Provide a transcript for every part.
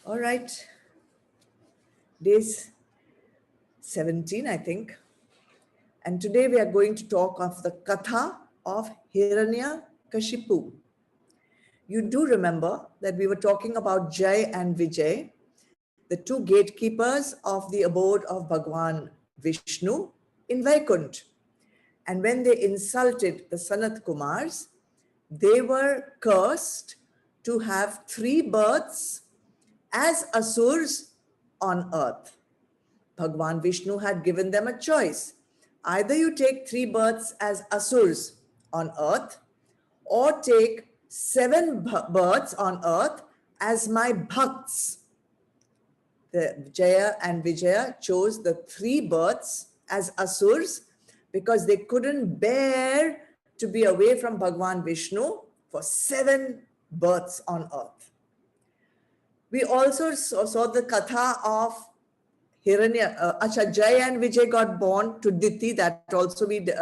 All right. Day 17, I think. And today we are going to talk of the Katha of Hiranyakashipu. You do remember that we were talking about Jai and Vijay, the two gatekeepers of the abode of Bhagwan Vishnu in Vaikunt. And when they insulted the Sanat Kumars, they were cursed to have 3 births as Asuras on earth. Bhagwan Vishnu had given them a choice. Either you take 3 births as Asuras on earth, or take 7 births on earth as my bhakts. The Jaya and Vijaya chose the 3 births as Asuras because they couldn't bear to be away from Bhagwan Vishnu for 7 births on earth. We also saw the Katha of Jai and Vijay got born to Diti. That also we did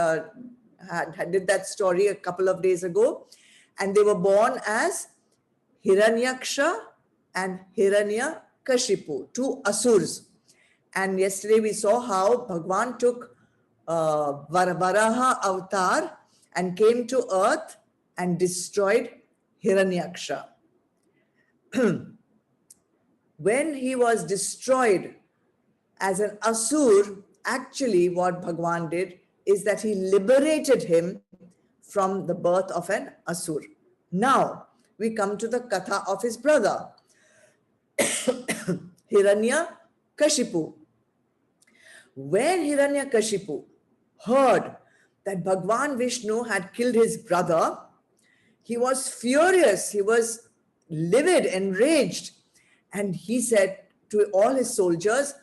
that story a couple of days ago. And they were born as Hiranyaksha and Hiranyakashipu, 2 Asuras. And yesterday we saw how Bhagwan took Varaha avatar and came to earth and destroyed Hiranyaksha. When he was destroyed as an Asur, actually what Bhagwan did is that he liberated him from the birth of an Asur. Now we come to the Katha of his brother, Hiranyakashipu. When Hiranyakashipu heard that Bhagwan Vishnu had killed his brother, he was furious, he was livid, enraged, and he said to all his soldiers,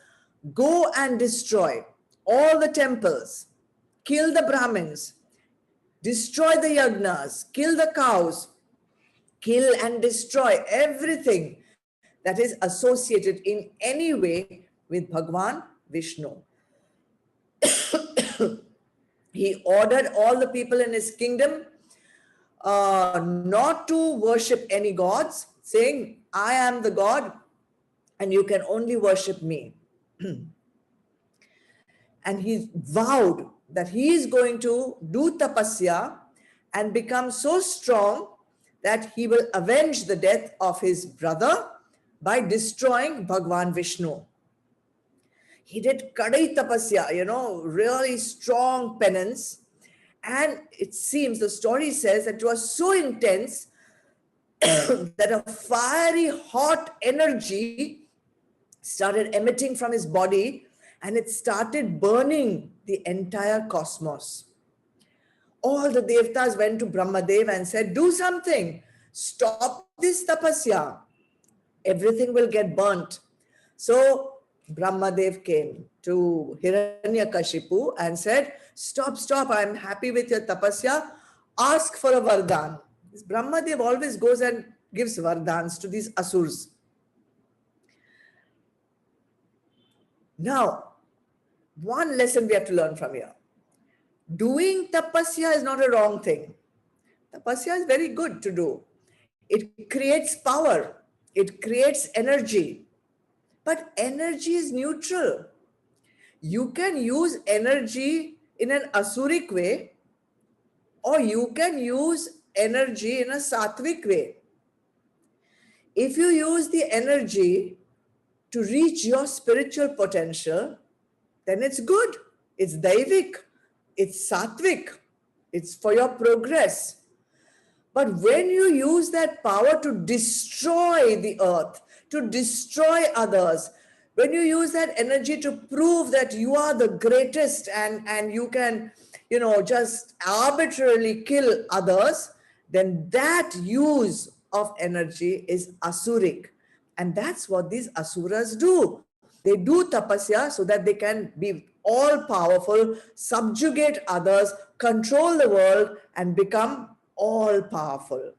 go and destroy all the temples, kill the Brahmins, destroy the yagnas, kill the cows, kill and destroy everything that is associated in any way with Bhagwan Vishnu. He ordered all the people in his kingdom not to worship any gods, saying, I am the God and you can only worship me. And he vowed that he is going to do tapasya and become so strong that he will avenge the death of his brother by destroying Bhagwan Vishnu. He did kadai tapasya, really strong penance. And it seems, the story says that it was so intense that a fiery hot energy started emitting from his body and it started burning the entire cosmos. All the devtas went to Brahmadev and said, do something, stop this tapasya, everything will get burnt. So Brahmadev came to Hiranyakashipu and said, stop, I'm happy with your tapasya, ask for a vardhan. This Brahmadev always goes and gives vardhans to these Asuras. Now, one lesson we have to learn from here. Doing tapasya is not a wrong thing. Tapasya is very good to do. It creates power. It creates energy. But energy is neutral. You can use energy in an asuric way, or you can use energy in a sattvic way. If you use the energy to reach your spiritual potential, then it's good. It's daivik. It's sattvic. It's for your progress. But when you use that power to destroy the earth, to destroy others, when you use that energy to prove that you are the greatest and you can, just arbitrarily kill others, then that use of energy is asuric. And that's what these Asuras do. They do tapasya so that they can be all powerful, subjugate others, control the world, and become all powerful.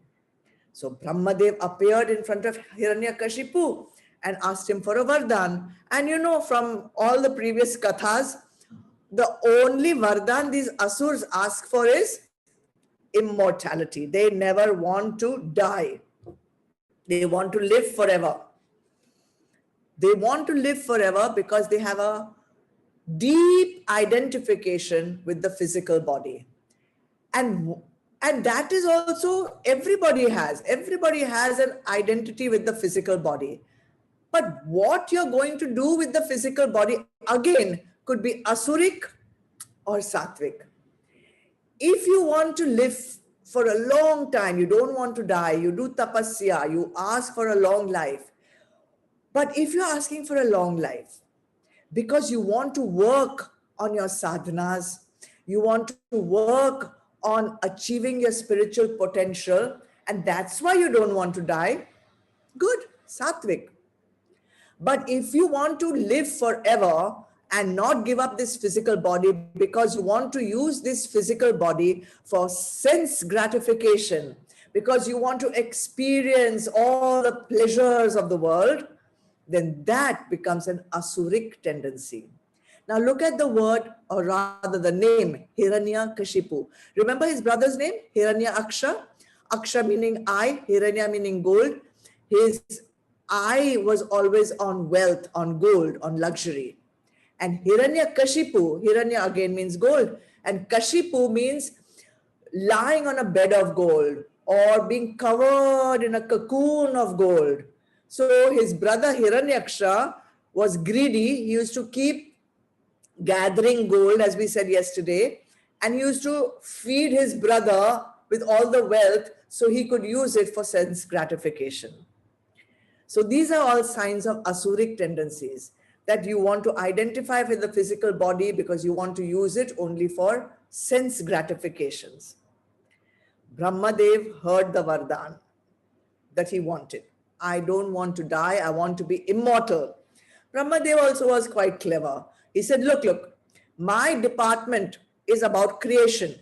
So Brahmadev appeared in front of Hiranyakashipu and asked him for a vardhan. And from all the previous kathas, the only vardhan these Asuras ask for is immortality. They never want to die. They want to live forever. They want to live forever because they have a deep identification with the physical body. And that is also everybody has an identity with the physical body. But what you're going to do with the physical body again could be asuric or sattvic. If you want to live for a long time, you don't want to die, you do tapasya, you ask for a long life. But if you're asking for a long life because you want to work on your sadhanas, you want to work on achieving your spiritual potential, and that's why you don't want to die, good, sattvic. But if you want to live forever and not give up this physical body because you want to use this physical body for sense gratification, because you want to experience all the pleasures of the world, then that becomes an asuric tendency. Now look at the word, or rather the name, Hiranyakashipu. Remember his brother's name, Hiranyaksha? Aksha meaning eye, Hiranya meaning gold. His eye was always on wealth, on gold, on luxury. And Hiranyakashipu, Hiranya again means gold, and Kashipu means lying on a bed of gold or being covered in a cocoon of gold. So his brother Hiranyaksha was greedy. He used to keep gathering gold, as we said yesterday, and he used to feed his brother with all the wealth so he could use it for sense gratification. So these are all signs of asuric tendencies, that you want to identify with the physical body because you want to use it only for sense gratifications. Brahmadev heard the Vardhan that he wanted. I don't want to die, I want to be immortal. Brahmadev also was quite clever. He said, look, my department is about creation.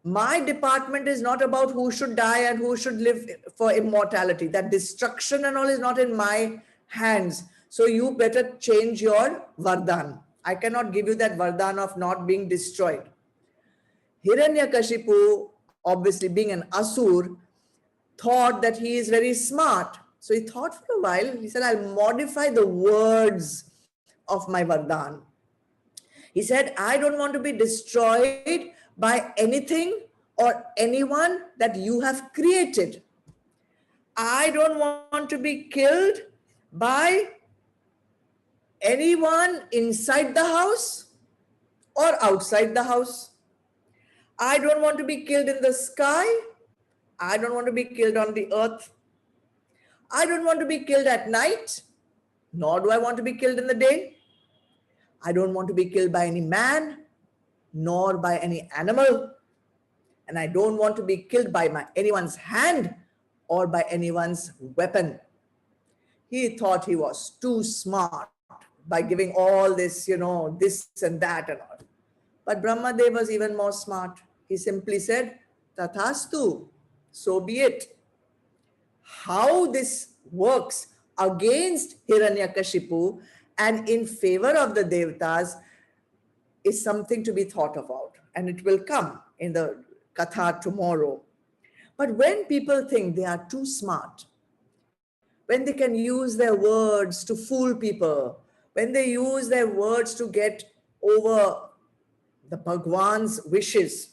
My department is not about who should die and who should live for immortality. That destruction and all is not in my hands. So you better change your Vardhan. I cannot give you that Vardhan of not being destroyed. Hiranyakashipu, obviously being an Asur, thought that he is very smart. So he thought for a while, he said, I'll modify the words of my Vardhan. He said, I don't want to be destroyed by anything or anyone that you have created. I don't want to be killed by anyone inside the house or outside the house. I don't want to be killed in the sky. I don't want to be killed on the earth. I don't want to be killed at night, nor do I want to be killed in the day. I don't want to be killed by any man, nor by any animal. And I don't want to be killed by anyone's hand or by anyone's weapon. He thought he was too smart by giving all this, this and that and all. But Brahmadev was even more smart. He simply said, Tathastu, so be it. How this works against Hiranyakashipu and in favor of the Devatas is something to be thought about. And it will come in the Katha tomorrow. But when people think they are too smart, when they can use their words to fool people, when they use their words to get over the Bhagwan's wishes,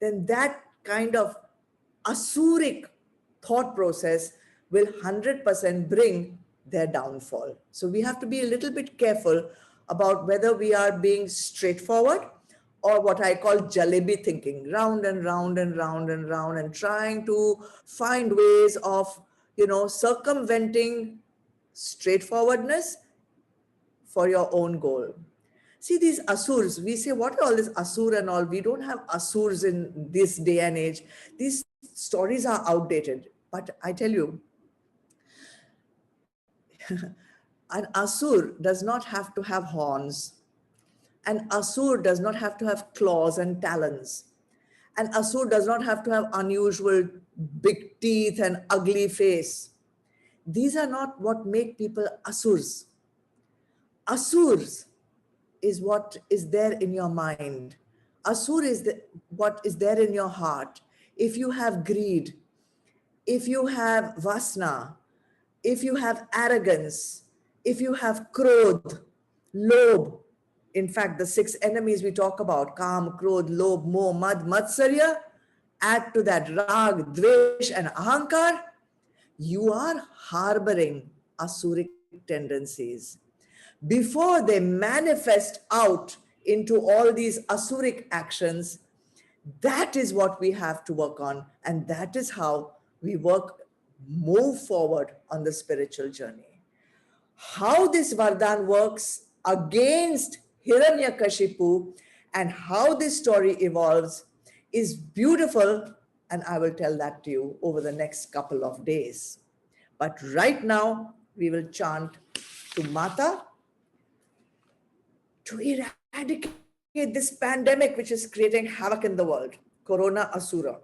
then that kind of asuric thought process will 100% bring their downfall. So we have to be a little bit careful about whether we are being straightforward or what I call jalebi thinking, round and round and round and round, and trying to find ways of, circumventing straightforwardness for your own goal. See, these asurs, we say, what are all this asur and all? We don't have asurs in this day and age. These stories are outdated. But I tell you, an asur does not have to have horns. An asur does not have to have claws and talons. An asur does not have to have unusual big teeth and ugly face. These are not what make people asurs. Asurs is what is there in your mind. Asur is what is there in your heart. If you have greed, if you have vasna, if you have arrogance, if you have krodh, lobh, in fact, the six enemies we talk about, kam, krodh, lobh, moh, mad, matsarya, add to that rag, dvesh, and ahankar, you are harboring asuric tendencies. Before they manifest out into all these asuric actions, that is what we have to work on. And that is how we move forward on the spiritual journey. How this Vardhan works against Hiranyakashipu and how this story evolves is beautiful. And I will tell that to you over the next couple of days. But right now, we will chant to Mata to eradicate this pandemic which is creating havoc in the world, Corona Asura.